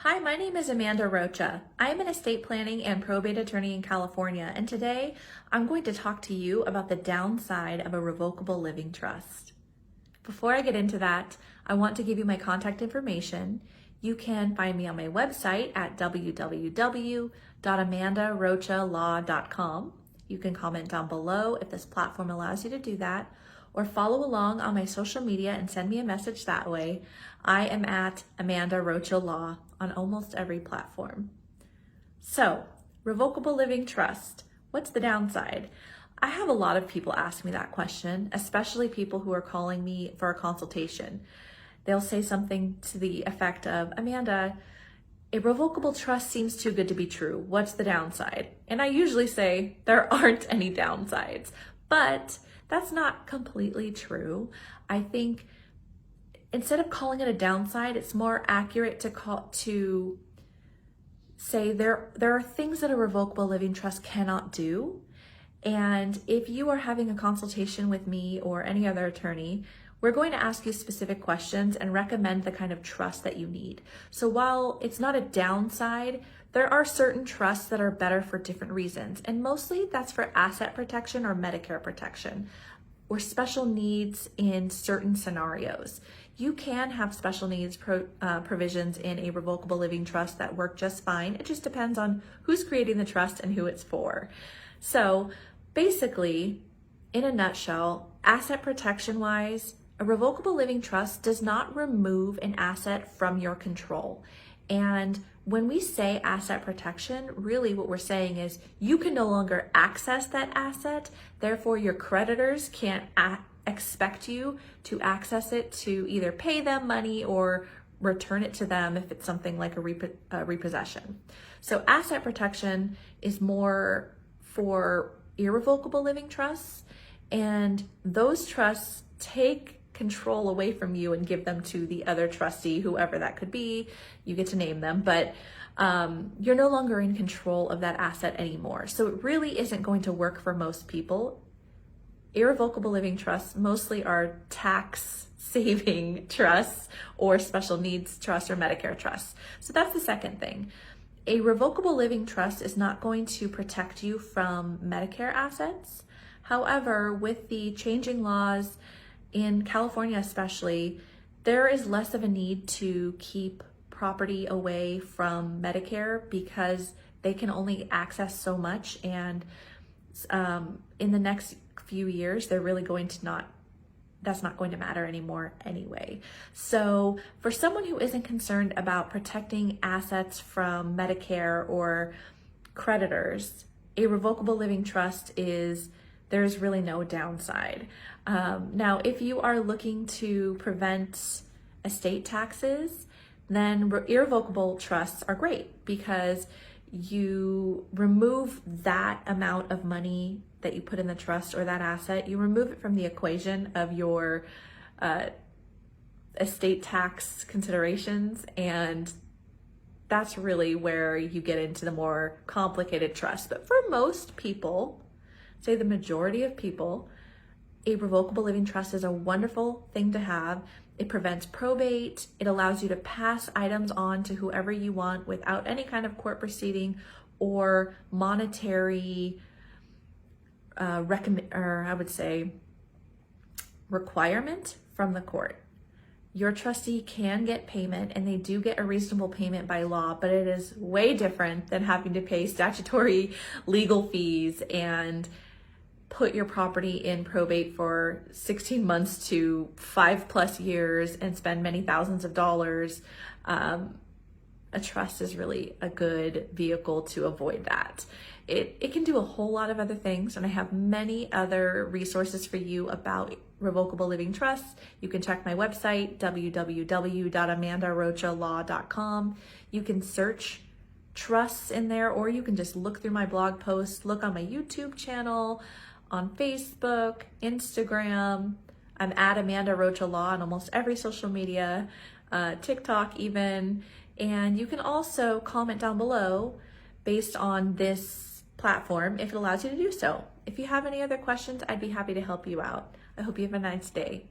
Hi, my name is Amanda Rocha. I am an estate planning and probate attorney in California, and today I'm going to talk to you about the downside of a revocable living trust. Before I get into that, I want to give you my contact information. You can find me on my website at www.amandarocalaw.com. You can comment down below if this platform allows you to do that, or follow along on my social media and send me a message that way. I am at Amanda Rocha Law on almost every platform. So, revocable living trust, what's the downside? I have a lot of people ask me that question, especially people who are calling me for a consultation. They'll say something to the effect of, Amanda, a revocable trust seems too good to be true. What's the downside? And I usually say there aren't any downsides, but that's not completely true. I think instead of calling it a downside, it's more accurate to say there are things that a revocable living trust cannot do. And if you are having a consultation with me or any other attorney, we're going to ask you specific questions and recommend the kind of trust that you need. So while it's not a downside, there are certain trusts that are better for different reasons. And mostly that's for asset protection or Medicare protection or special needs in certain scenarios. You can have special needs provisions in a revocable living trust that work just fine. It just depends on who's creating the trust and who it's for. So basically, in a nutshell, asset protection wise, a revocable living trust does not remove an asset from your control. And when we say asset protection, really what we're saying is you can no longer access that asset, therefore your creditors can't expect you to access it to either pay them money or return it to them if it's something like a repossession. So asset protection is more for irrevocable living trusts, and those trusts take control away from you and give them to the other trustee, whoever that could be. You get to name them, but you're no longer in control of that asset anymore. So it really isn't going to work for most people. Irrevocable living trusts mostly are tax saving trusts or special needs trusts or Medicare trusts. So that's the second thing. A revocable living trust is not going to protect you from Medicare assets. However, with the changing laws in California especially, there is less of a need to keep property away from Medicare because they can only access so much, and in the next few years, they're really going to that's not going to matter anymore anyway. So for someone who isn't concerned about protecting assets from Medicare or creditors, a revocable living trust there's really no downside. Now, if you are looking to prevent estate taxes, then irrevocable trusts are great because you remove that amount of money that you put in the trust or that asset, you remove it from the equation of your estate tax considerations, and that's really where you get into the more complicated trust. But for most people, say the majority of people, a revocable living trust is a wonderful thing to have. It prevents probate. It allows you to pass items on to whoever you want without any kind of court proceeding or monetary requirement from the court. Your trustee can get payment, and they do get a reasonable payment by law, but it is way different than having to pay statutory legal fees and put your property in probate for 16 months to 5+ years and spend many thousands of dollars. A trust is really a good vehicle to avoid that. It can do a whole lot of other things, and I have many other resources for you about revocable living trusts. You can check my website, www.amandarocalaw.com. You can search trusts in there, or you can just look through my blog posts, look on my YouTube channel, on Facebook, Instagram. I'm at Amanda Rocha Law on almost every social media, TikTok even. And you can also comment down below based on this platform if it allows you to do so. If you have any other questions, I'd be happy to help you out. I hope you have a nice day.